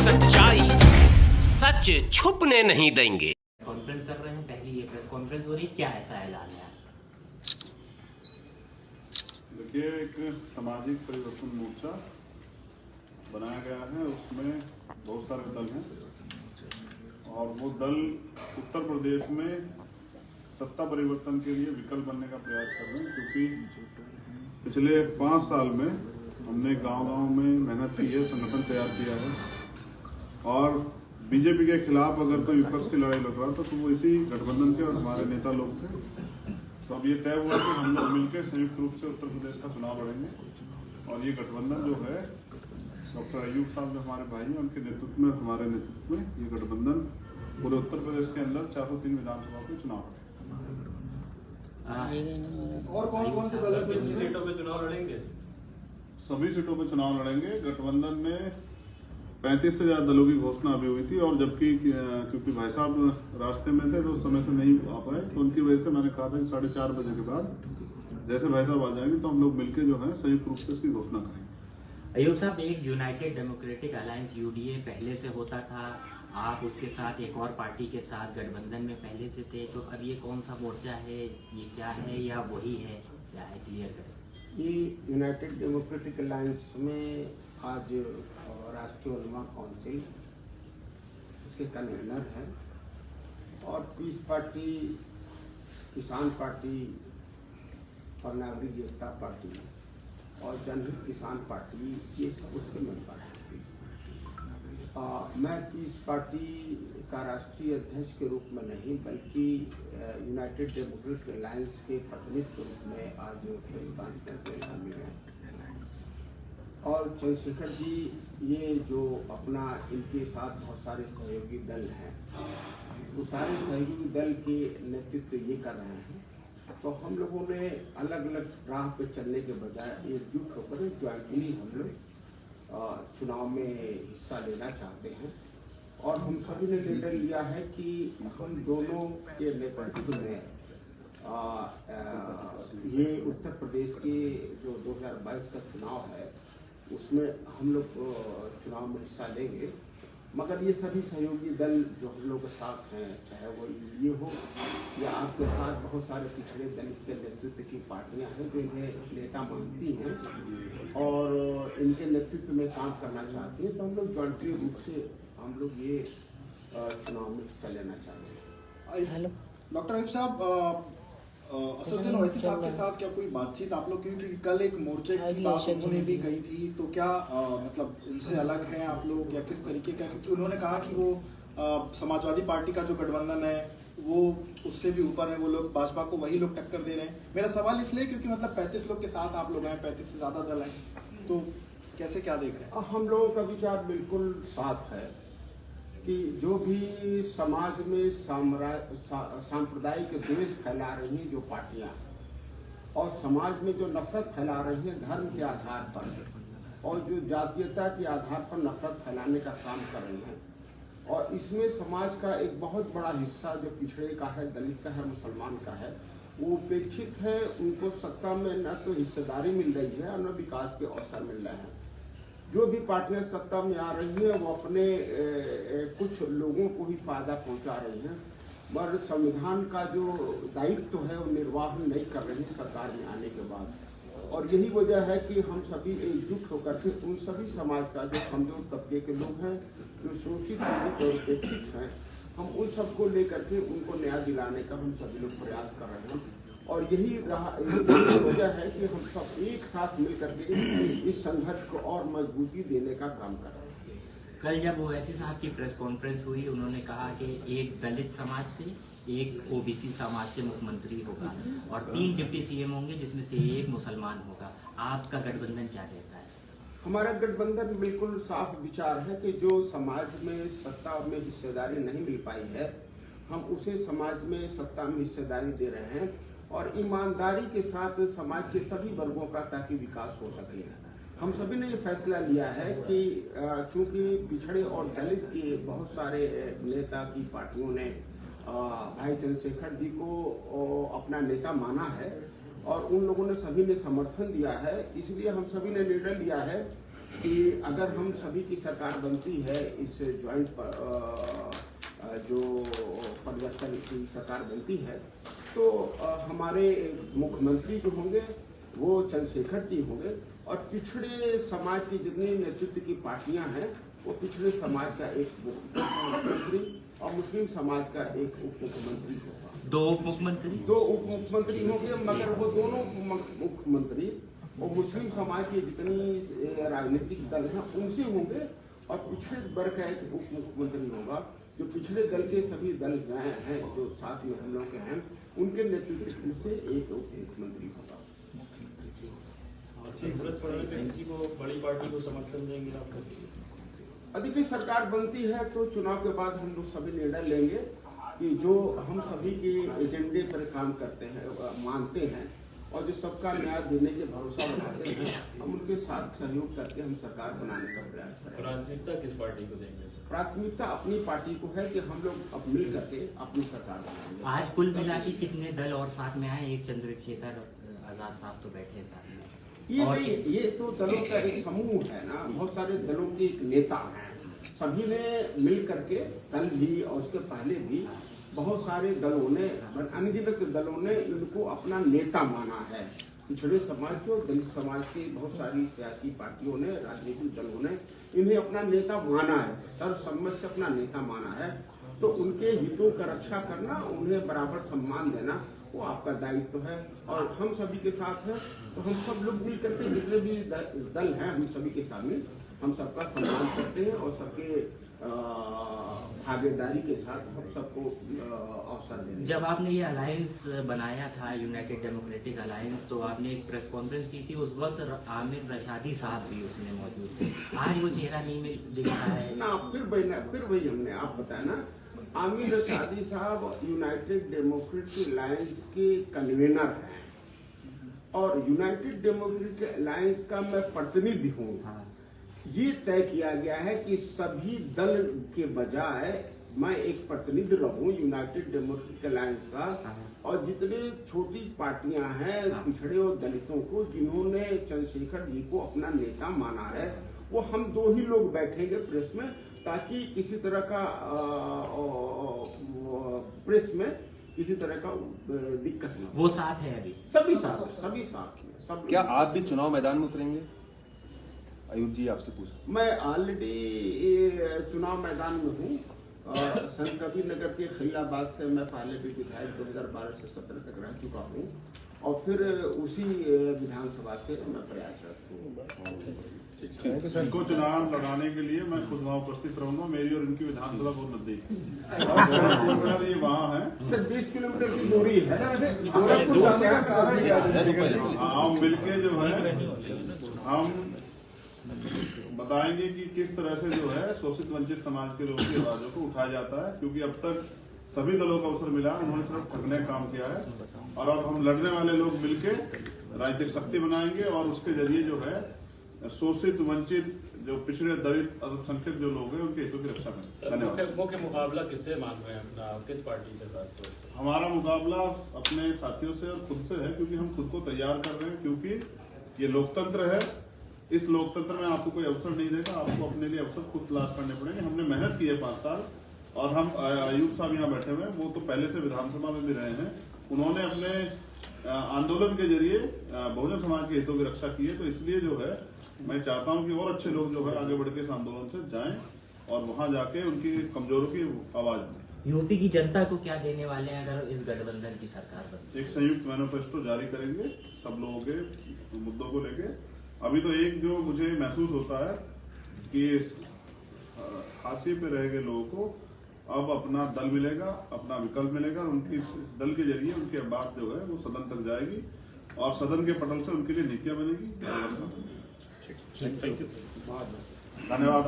सच्चाई सच छुपने नहीं देंगे। कॉन्फ्रेंस कर रहे हैं, पहली ये प्रेस कॉन्फ्रेंस हो रही, क्या ऐसा ऐलान है? देखिए, एक सामाजिक परिवर्तन मोर्चा बनाया गया है, उसमें बहुत सारे दल हैं और वो दल उत्तर प्रदेश में सत्ता परिवर्तन के लिए विकल्प बनने का प्रयास कर रहे हैं, क्योंकि पिछले 5 साल में हमने गांव-गांव में मेहनत की है, संगठन तैयार किया है और बीजेपी के खिलाफ अगर कोई विपक्ष की लड़ाई लड़ रहा था तो वो इसी गठबंधन के और हमारे नेता लोग थे। तो अब ये तय हुआ कि हम लोग मिलकर संयुक्त रूप से उत्तर प्रदेश का चुनाव लड़ेंगे और ये गठबंधन जो है डॉक्टर अयूब साहब जो हमारे भाई हैं उनके नेतृत्व में, हमारे नेतृत्व में ये गठबंधन पूरे उत्तर प्रदेश के अंदर 403 विधानसभा के चुनाव और कौन से सीटों पे चुनाव लड़ेंगे? सभी सीटों पे चुनाव लड़ेंगे। गठबंधन में 35 से ज्यादा दलों की घोषणा अभी हुई थी और जबकि क्योंकि भाई साहब रास्ते में थे तो समय से नहीं आ पाए, तो उनकी वजह से मैंने कहा था कि 4:30 बजे के बाद जैसे भाई साहब आ जाएंगे तो हम लोग मिलकर जो है संयुक्त रूप से इसकी घोषणा करेंगे। अयूब साहब, एक यूनाइटेड डेमोक्रेटिक अलायंस यूडीए पहले से होता था, आप उसके साथ एक और पार्टी के साथ गठबंधन में पहले से थे, तो अब ये कौन सा मोर्चा है, ये क्या है या वही है, क्या है, क्लियर करें। ये यूनाइटेड डेमोक्रेटिक अलायंस में आज राष्ट्रीय उलमा काउंसिल उसके कन्वीनर हैं और पीस पार्टी, किसान पार्टी और नागरिक एकता पार्टी और जनहित किसान पार्टी, ये सब उसके मेंबर हैं। मैं पीस पार्टी का राष्ट्रीय अध्यक्ष के रूप में नहीं बल्कि यूनाइटेड डेमोक्रेटिक अलायंस के प्रतिनिधि के रूप में आज प्रेस कॉन्फ्रेंस में शामिल हैं और चंद्रशेखर जी ये जो अपना इनके साथ बहुत सारे सहयोगी दल हैं, वो सारे सहयोगी दल के नेतृत्व ये कर रहे हैं, तो हम लोगों ने अलग अलग राह पे चलने के बजाय एकजुट होकर ज्वाइंटली हम लोग चुनाव में हिस्सा लेना चाहते हैं और हम सभी ने निर्णय लिया है कि हम दोनों के नेतृत्व में ये उत्तर प्रदेश के जो 2022 का चुनाव है उसमें हम लोग चुनाव में हिस्सा लेंगे, मगर ये सभी सहयोगी दल जो हम लोग के साथ हैं, चाहे वो ये हो या आपके साथ बहुत सारे पिछड़े दलित के नेतृत्व की पार्टियां हैं जो इन्हें नेता मानती हैं और इनके नेतृत्व में काम करना चाहती हैं, तो हम लोग जॉइंटली रूप से हम लोग ये चुनाव में हिस्सा लेना चाहते हैं। हेलो डॉक्टर अयूब साहब, असदुद्दीन ओवैसी साहब के साथ क्या कोई बातचीत आप लोग की? क्योंकि कल एक मोर्चे की बात उन्होंने भी कही थी, तो क्या मतलब उनसे अलग हैं आप लोग या किस तरीके का? क्योंकि उन्होंने कहा कि वो समाजवादी पार्टी का जो गठबंधन है वो उससे भी ऊपर है, वो लोग भाजपा को वही लोग टक्कर दे रहे हैं। मेरा सवाल इसलिए क्योंकि मतलब 35 लोग के साथ आप लोग हैं, 35 से ज्यादा दल हैं, तो कैसे क्या देख रहे हैं? हम लोगों का विचार बिल्कुल साफ है कि जो भी समाज में सांप्रदायिक द्वेष फैला रही हैं जो पार्टियां और समाज में जो नफरत फैला रही हैं धर्म के आधार पर और जो जातीयता के आधार पर नफरत फैलाने का काम कर रही हैं, और इसमें समाज का एक बहुत बड़ा हिस्सा जो पिछड़े का है, दलित का है, मुसलमान का है, वो उपेक्षित है। उनको सत्ता में न तो हिस्सेदारी मिल रही है और न विकास के अवसर मिल रहे हैं। जो भी पार्टियां सत्ता में आ रही हैं वो अपने कुछ लोगों को ही फायदा पहुंचा रही हैं, मगर संविधान का जो दायित्व है वो निर्वाह नहीं कर रही सरकार में आने के बाद। और यही वजह है कि हम सभी एकजुट होकर के उन सभी समाज का जो कमजोर तबके के लोग हैं, जो शोषित पीड़ित और उपेक्षित हैं, हम उन सबको लेकर के उनको न्याय दिलाने का हम सभी लोग प्रयास कर रहे हैं और यही वजह है कि हम सब एक साथ मिलकर के इस संघर्ष को और मजबूती देने का काम कर रहे हैं। कल जब ओवैसी साहब की प्रेस कॉन्फ्रेंस हुई, उन्होंने कहा कि एक दलित समाज से, एक ओबीसी समाज से मुख्यमंत्री होगा और 3 डिप्टी सीएम होंगे जिसमें से एक मुसलमान होगा। आपका गठबंधन क्या कहता है? हमारा गठबंधन बिल्कुल साफ विचार है कि जो समाज में सत्ता में हिस्सेदारी नहीं मिल पाई है, हम उसे समाज में सत्ता में हिस्सेदारी दे रहे हैं और ईमानदारी के साथ समाज के सभी वर्गों का ताकि विकास हो सके। हम सभी ने ये फैसला लिया है कि चूंकि पिछड़े और दलित के बहुत सारे नेता की पार्टियों ने भाई चंद्रशेखर जी को अपना नेता माना है और उन लोगों ने सभी ने समर्थन दिया है, इसलिए हम सभी ने निर्णय लिया है कि अगर हम सभी की सरकार बनती है, इस ज्वाइंट जो परिवर्तन की सरकार बनती है, तो हमारे मुख्यमंत्री जो होंगे वो चंद्रशेखर जी होंगे, और पिछड़े समाज की जितनी नेतृत्व की पार्टियां हैं वो पिछड़े समाज का एक मुख्यमंत्री और मुस्लिम समाज का एक उप मुख्यमंत्री होगा। दो उप मुख्यमंत्री होंगे, मगर वो दोनों मुख्यमंत्री और मुस्लिम समाज के जितनी राजनीतिक दल हैं उनसे होंगे, और पिछड़े वर्ग का एक उप मुख्यमंत्री होगा। जो पिछड़े दल के सभी दल हैं जो साथ में हम लोग के हैं, उनके नेतृत्व से एक उप मुख्यमंत्री होगा। बड़ी पार्टी को समर्थन देंगे आप? अधिक सरकार बनती है तो चुनाव के बाद हम लोग सभी निर्णय लेंगे कि जो हम सभी के एजेंडे पर काम करते हैं, मानते हैं, और जो सबका न्याय देने के भरोसा बनाते हैं, हम उनके साथ सहयोग करके हम सरकार बनाने का प्रयास करेंगे। प्राथमिकता किस पार्टी को देंगे? प्राथमिकता अपनी पार्टी को है कि हम लोग अब मिल करके अपनी सरकार बनाएंगे। आज कुल मिला के कितने दल और साथ में आए? एक चंद्रशेखर आजाद साहब तो बैठे साथ में। ये तो दलों का एक समूह है ना, बहुत सारे दलों के एक नेता हैं, सभी ने मिल करके, कल भी और उसके पहले भी बहुत सारे दलों ने, अनगिनत दलों ने इनको अपना नेता माना है। पिछड़े समाज के और दलित समाज की बहुत सारी सियासी पार्टियों ने, राजनीतिक दलों ने इन्हें अपना नेता माना है, सर्वसम्मत से अपना नेता माना है। तो उनके हितों का रक्षा करना, उन्हें बराबर सम्मान देना वो आपका दायित्व है, और हम सभी के साथ है। तो हम सब लोग मिल करके जितने भी दल हैं, हम सभी के सामने हम सबका सम्मान करते हैं, और सबके भागीदारी के साथ हम सबको अवसर देते हैं। जब आपने ये अलायंस बनाया था, यूनाइटेड डेमोक्रेटिक अलायंस, तो आपने एक प्रेस कॉन्फ्रेंस की थी, उस वक्त आमिर रशादी साहब भी उसमें मौजूद थे। आज वो चेहरा नहीं दिख रहा है ना, फिर वही हमने आप बताया ना, आमिर रशादी साहब यूनाइटेड डेमोक्रेटिक अलायंस के कन्वीनर हैं, और यूनाइटेड डेमोक्रेटिक अलायंस का मैं प्रतिनिधि हूँ। ये तय किया गया है कि सभी दल के बजाय मैं एक प्रतिनिधि रहूं यूनाइटेड डेमोक्रेटिक अलायंस का, और जितने छोटी पार्टियां हैं पिछड़े और दलितों को, जिन्होंने चंद्रशेखर जी को अपना नेता माना है, वो हम दो ही लोग बैठेंगे प्रेस में, ताकि किसी तरह का प्रेस में किसी तरह का दिक्कत न हो। वो साथ है अभी? सभी साथ में सब। क्या आप भी चुनाव मैदान में उतरेंगे? अयूब जी आपसे पूछ। मैं ऑलरेडी चुनाव मैदान में हूँ। संत कबीर नगर के खिलाबाद से मैं पहले भी विधायक 2012 से 17 तक रह चुका हूँ, और फिर उसी विधानसभा से मैं प्रयासरत हूँ। इनको चुनाव लड़ाने के लिए मैं खुद वहाँ उपस्थित रहूंगा। मेरी और इनकी विधानसभा बहुत नजदीक है, ये वहाँ है, सर 20 किलोमीटर की दूरी है। हम मिलके जो है हम बताएंगे कि किस तरह से जो है शोषित वंचित समाज के लोगों की आवाजों को उठाया जाता है, क्योंकि अब तक सभी दलों का अवसर मिला, उन्होंने सिर्फ ठगने का काम किया है, और अब हम लड़ने वाले लोग मिलके राजनीतिक शक्ति बनाएंगे, और उसके जरिए जो है शोषित वंचित जो पिछड़े दलित अल्पसंख्यक जो लोग हैं उनके हितों की रक्षा करें। धन्यवाद। मुख्य मुकाबला किससे मान रहे हैं अपना, किस पार्टी से खासतौर से? हमारा मुकाबला अपने साथियों से और खुद से है, क्योंकि हम खुद को तैयार कर रहे हैं, क्योंकि ये लोकतंत्र है। इस लोकतंत्र में आपको कोई अवसर नहीं देगा, आपको अपने लिए अवसर खुद तलाश करने पड़ेंगे। हमने मेहनत की है 5 साल, और हम अयूब साहब यहाँ बैठे हुए हैं, वो तो पहले से विधानसभा में भी रहे हैं। उन्होंने अपने आंदोलन के जरिए बहुजन समाज के हितों की रक्षा की है, तो इसलिए जो है मैं चाहता हूँ कि और अच्छे लोग जो है आगे बढ़ के इस आंदोलन से जाएं, और वहाँ जाके उनकी कमजोरों की आवाज बने। यूपी की जनता को क्या देने वाले हैं अगर इस गठबंधन की सरकार बनती? एक संयुक्त मैनिफेस्टो जारी करेंगे सब लोगों के मुद्दों को लेके। अभी तो एक जो मुझे महसूस होता है कि हाशिए पे रह गए लोगों को अब अपना दल मिलेगा, अपना विकल्प मिलेगा, और उनकी दल के जरिए उनकी बात जो है वो सदन तक जाएगी, और सदन के पटल से उनके लिए नीतियां बनेगी। धन्यवाद।